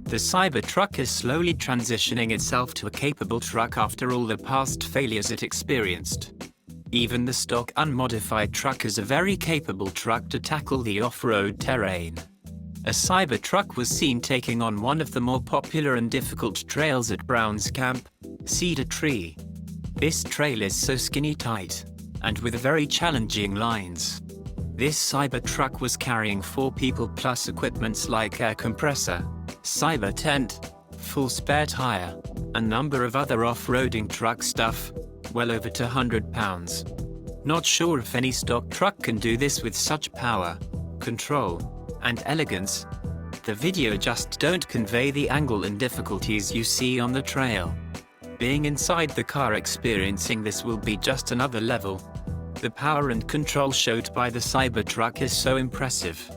The Cybertruck is slowly transitioning itself to a capable truck after all the past failures it experienced. Even the stock unmodified truck is a very capable truck to tackle the off-road terrain. A Cybertruck was seen taking on one of the more popular and difficult trails at Brown's Camp, Cedar Tree. This trail is so skinny tight, and with very challenging lines. This Cybertruck was carrying 4 people plus equipments like air compressor, cyber tent, full spare tire, a number of other off-roading truck stuff, well over 200 pounds. Not sure if any stock truck can do this with such power, control, and elegance. The video just don't convey the angle and difficulties you see on the trail. Being inside the car experiencing this will be just another level. The power and control showed by the Cybertruck is so impressive.